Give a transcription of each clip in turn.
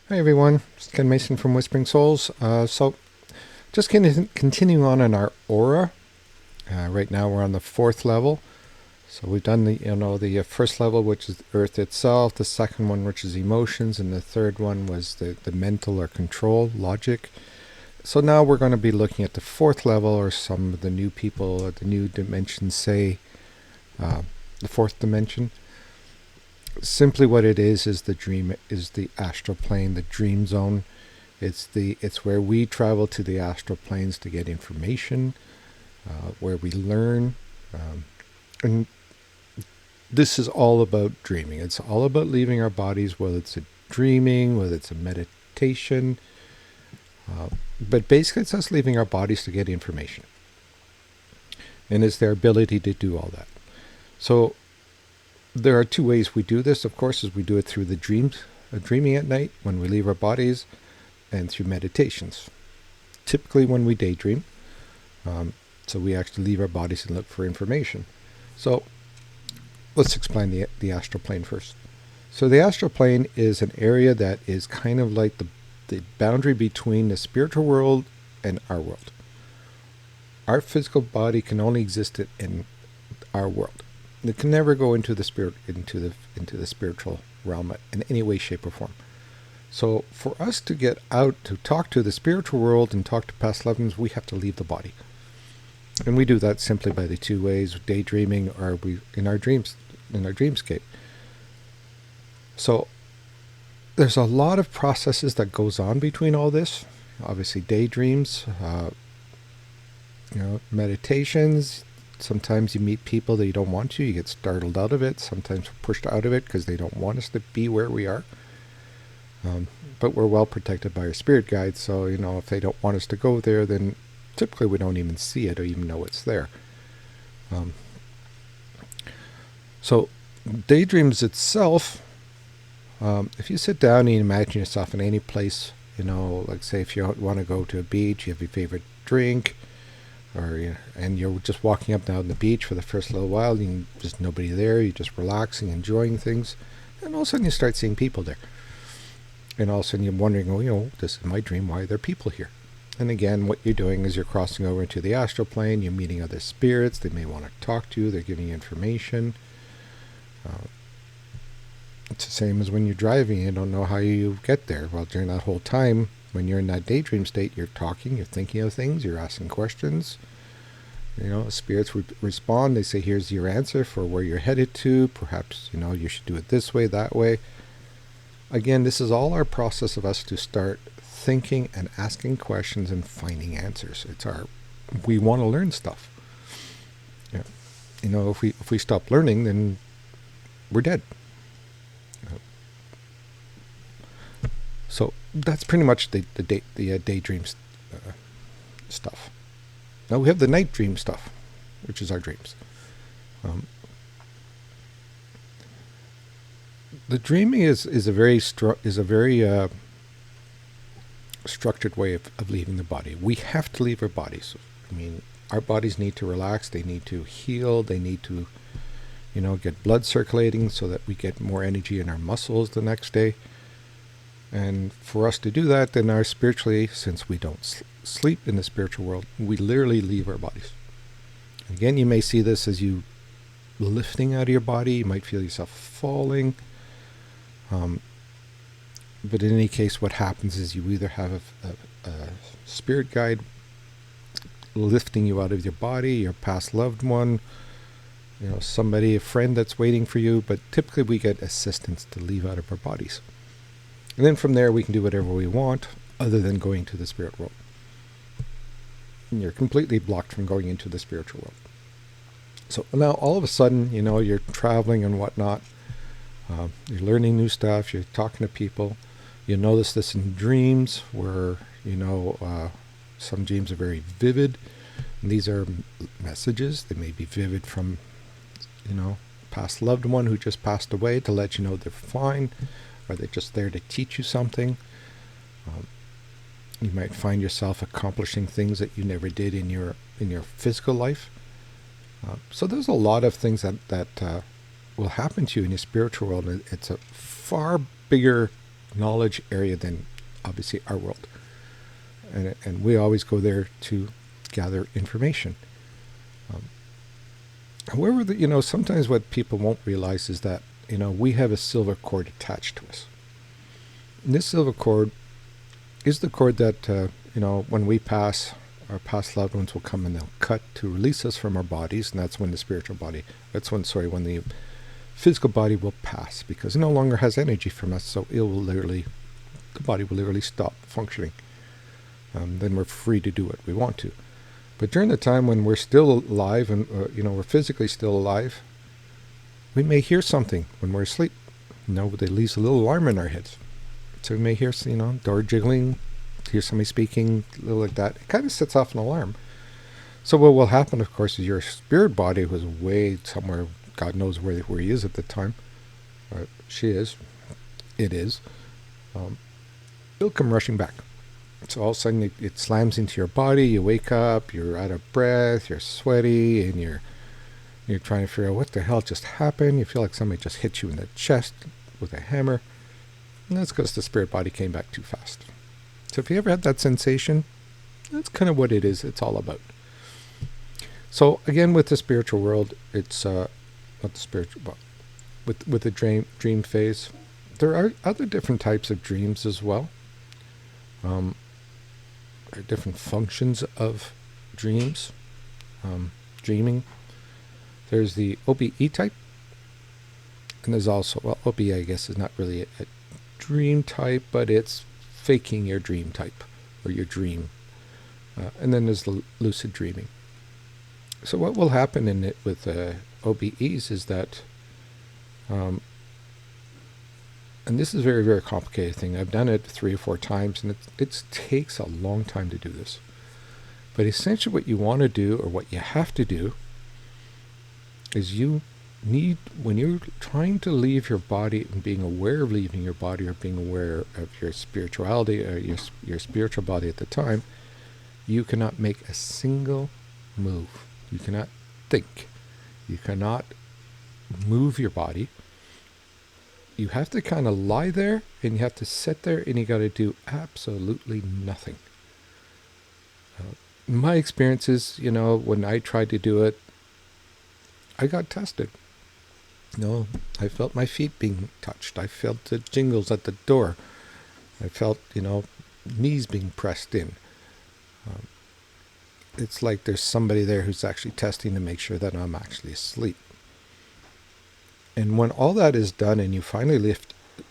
Hi everyone, it's Ken Mason from Whisperingsouls. Just continuing on our aura. Right now we're on the 4th level. So we've done the first level, which is Earth itself, the second one, which is emotions, and the third one was the mental or control, logic. So now we're going to be looking at the 4th level, or some of the new people at the new dimensions say the 4th dimension. Simply what it is the dream, is the astral plane, the dream zone. It's where we travel to the astral planes to get information, where we learn, and this is all about dreaming. It's all about leaving our bodies, whether it's a dreaming, whether it's a meditation, but basically it's us leaving our bodies to get information, and it's their ability to do all that. So there are two ways we do this, of course, is we do it through the dreaming at night when we leave our bodies, and through meditations. Typically when we daydream, so we actually leave our bodies and look for information. So let's explain the astral plane first. So the astral plane is an area that is kind of like the boundary between the spiritual world and our world. Our physical body can only exist in our world. It can never go into the spirit, into the spiritual realm in any way, shape, or form. So for us to get out to talk to the spiritual world and talk to past loved ones, we have to leave the body. And we do that simply by the two ways: daydreaming, or we in our dreams, in our dreamscape. So there's a lot of processes that goes on between all this. Obviously, daydreams, meditations. Sometimes you meet people that you don't want to. You get startled out of it. Sometimes we're pushed out of it because they don't want us to be where we are. But we're well protected by our spirit guides. So, if they don't want us to go there, then typically we don't even see it or even know it's there. So daydreams itself, if you sit down and you imagine yourself in any place, like say if you want to go to a beach, you have your favorite drink, and you're just walking up and down the beach for the first little while, and just nobody there, you're just relaxing, enjoying things, and all of a sudden you start seeing people there. And all of a sudden you're wondering, this is my dream, why are there people here? And again, what you're doing is you're crossing over into the astral plane, you're meeting other spirits, they may want to talk to you, they're giving you information. It's the same as when you're driving, you don't know how you get there. Well, during that whole time, when you're in that daydream state, you're talking, you're thinking of things, you're asking questions. Spirits respond. They say, here's your answer for where you're headed to. Perhaps, you should do it this way, that way. Again, this is all our process of us to start thinking and asking questions and finding answers. We want to learn stuff. Yeah. If we stop learning, then we're dead. So that's pretty much the daydream stuff. Now we have the night dream stuff, which is our dreams. The dreaming is a very structured way of leaving the body. We have to leave our bodies. Our bodies need to relax. They need to heal. They need to, get blood circulating so that we get more energy in our muscles the next day. And for us to do that, then spiritually, since we don't sleep in the spiritual world, we literally leave our bodies. Again, you may see this as you lifting out of your body. You might feel yourself falling. But in any case, what happens is you either have a spirit guide lifting you out of your body, your past loved one, somebody, a friend that's waiting for you. But typically we get assistance to leave out of our bodies. And then from there, we can do whatever we want other than going to the spirit world. And you're completely blocked from going into the spiritual world. So now all of a sudden, you're traveling and whatnot. You're learning new stuff. You're talking to people. You notice this in dreams where, some dreams are very vivid. And these are messages. They may be vivid from, past loved one who just passed away to let you know they're fine. Or they're just there to teach you something. You might find yourself accomplishing things that you never did in your physical life. So there's a lot of things that will happen to you in your spiritual world. It's a far bigger knowledge area than obviously our world. And we always go there to gather information. However, sometimes what people won't realize is that, we have a silver cord attached to us. And this silver cord is the cord that, when we pass, our past loved ones will come and they'll cut to release us from our bodies. And that's when when the physical body will pass, because it no longer has energy from us. So the body will literally stop functioning. Then we're free to do what we want to. But during the time when we're still alive and, we're physically still alive, we may hear something when we're asleep. That leaves a little alarm in our heads. So we may hear, door jiggling, hear somebody speaking, a little like that. It kind of sets off an alarm. So what will happen, of course, is your spirit body was way somewhere, God knows where he is at the time, or she is, it is, it'll come rushing back. So all of a sudden it slams into your body, you wake up, you're out of breath, you're sweaty, and you're trying to figure out what the hell just happened. You feel like somebody just hit you in the chest with a hammer. And that's because the spirit body came back too fast. So if you ever had that sensation, that's kind of what it is. It's all about. So again, with the spiritual world, it's not the spiritual, but with the dream phase, there are other different types of dreams as well. There are different functions of dreams, dreaming. There's the OBE type, and there's also, OBE I guess is not really a dream type, but it's faking your dream type, or your dream. And then there's the lucid dreaming. So what will happen in it with OBEs is that, and this is a very, very complicated thing. I've done it 3 or 4 times, and it takes a long time to do this. But essentially what you want to do, or what you have to do, is when you're trying to leave your body and being aware of leaving your body, or being aware of your spirituality, or your spiritual body at the time, you cannot make a single move. You cannot think. You cannot move your body. You have to kind of lie there, and you have to sit there, and you got to do absolutely nothing. My experiences, when I tried to do it, I got tested. I felt my feet being touched. I felt the jingles at the door. I felt, knees being pressed in. It's like there's somebody there who's actually testing to make sure that I'm actually asleep. And when all that is done and you finally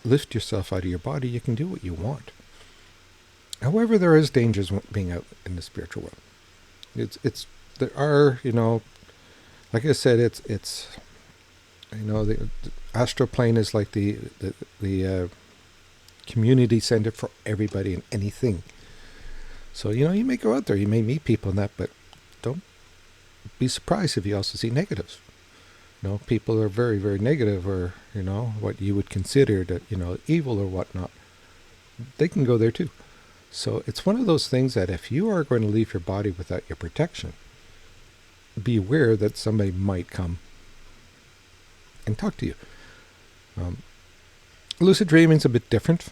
lift yourself out of your body, you can do what you want. However, there is dangers being out in the spiritual world. There are, like I said, it's the Astral Plane is like the community center for everybody and anything. So, you may go out there, you may meet people in that, but don't be surprised if you also see negatives. People are very, very negative, or, what you would consider that, evil or whatnot. They can go there too. So it's one of those things that if you are going to leave your body without your protection, be aware that somebody might come and talk to you. Lucid dreaming is a bit different.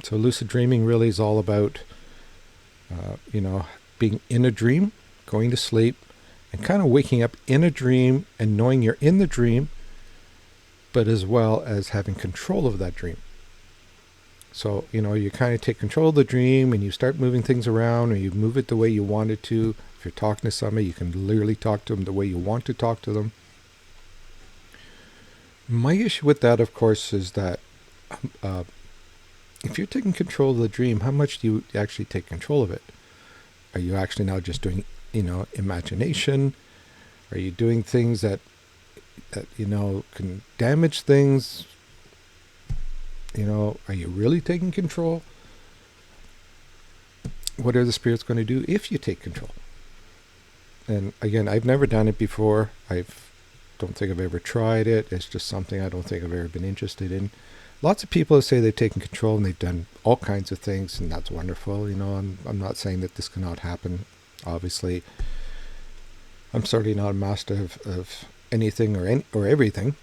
So lucid dreaming really is all about, being in a dream, going to sleep, and kind of waking up in a dream and knowing you're in the dream, but as well as having control of that dream. So, you kind of take control of the dream and you start moving things around, or you move it the way you want it to. If you're talking to somebody, you can literally talk to them the way you want to talk to them. My issue with that, of course, is that if you're taking control of the dream, how much do you actually take control of it? Are you actually now just doing, imagination? Are you doing things that can damage things? Are you really taking control? What are the spirits going to do if you take control? And again, I've never done it before. Don't think I've ever tried it. It's just something I don't think I've ever been interested in. Lots of people say they've taken control and they've done all kinds of things, and that's wonderful. I'm not saying that this cannot happen. Obviously, I'm certainly not a master of anything or everything.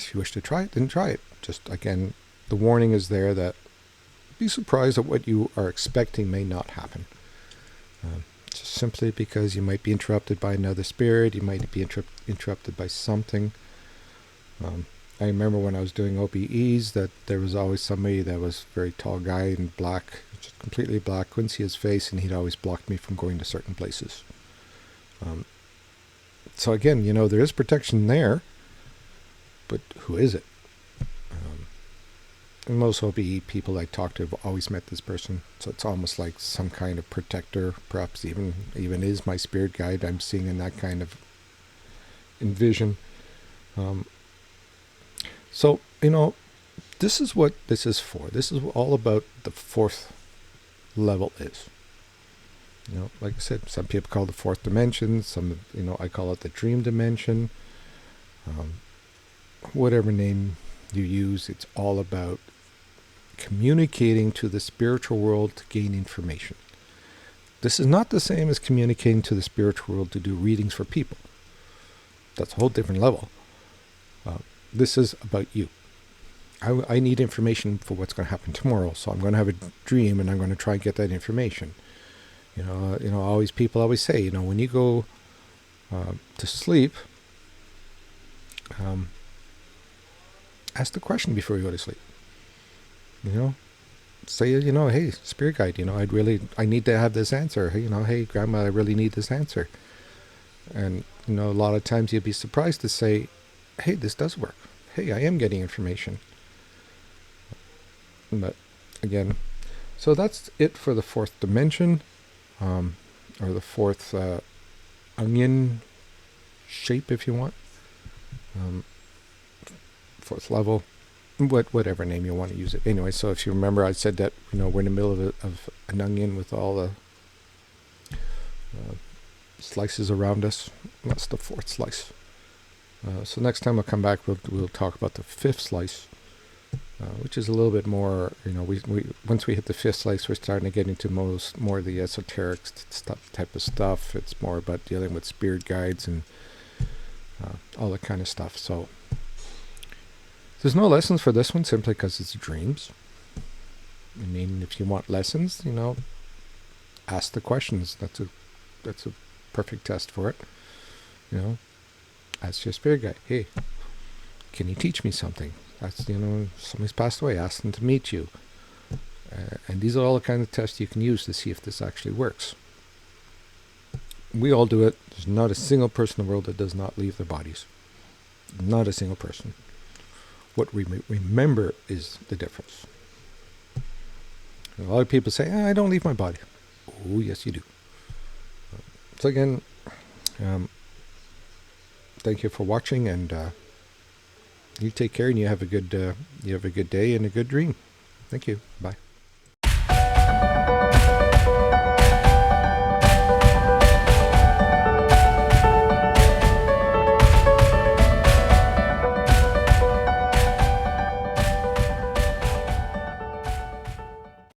If you wish to try it, then try it. Just again, the warning is there that be surprised at what you are expecting may not happen. Just simply because you might be interrupted by another spirit, you might be interrupted by something. I remember when I was doing OBEs that there was always somebody that was a very tall guy in black, just completely black, couldn't see his face, and he'd always blocked me from going to certain places. So again, there is protection there, but who is it? And most OBE people I talk to have always met this person, so it's almost like some kind of protector, perhaps even is my spirit guide I'm seeing in that kind of envision. So, this is what this is for. This is all about the fourth level is. Like I said, some people call it the fourth dimension. Some, I call it the dream dimension. Whatever name you use, it's all about communicating to the spiritual world to gain information. This is not the same as communicating to the spiritual world to do readings for people. That's a whole different level. This is about you. I need information for what's going to happen tomorrow, so I'm going to have a dream and I'm going to try and get that information. People always say, when you go to sleep, ask the question before you go to sleep. Say, hey, spirit guide, I need to have this answer. Hey, grandma, I really need this answer. And, a lot of times you'd be surprised to say, hey, this does work. Hey, I am getting information. But again, so that's it for the fourth dimension, or the fourth onion shape, if you want. Fourth level, whatever name you want to use it. Anyway, so if you remember, I said that we're in the middle of an onion with all the slices around us. That's the fourth slice. So next time I'll come back, we'll talk about the fifth slice, which is a little bit more. We once we hit the fifth slice, we're starting to get into more of the esoteric type of stuff. It's more about dealing with spirit guides and all that kind of stuff. So there's no lessons for this one simply because it's dreams. I mean, if you want lessons, ask the questions. That's a perfect test for it. Ask your spirit guide, hey, can you teach me something? That's, somebody's passed away, ask them to meet you. And these are all the kind of tests you can use to see if this actually works. We all do it. There's not a single person in the world that does not leave their bodies. Not a single person. What we remember is the difference. A lot of people say, I don't leave my body. Oh, yes, you do. So again, thank you for watching, and you take care, and you have a good day and a good dream. Thank you. Bye.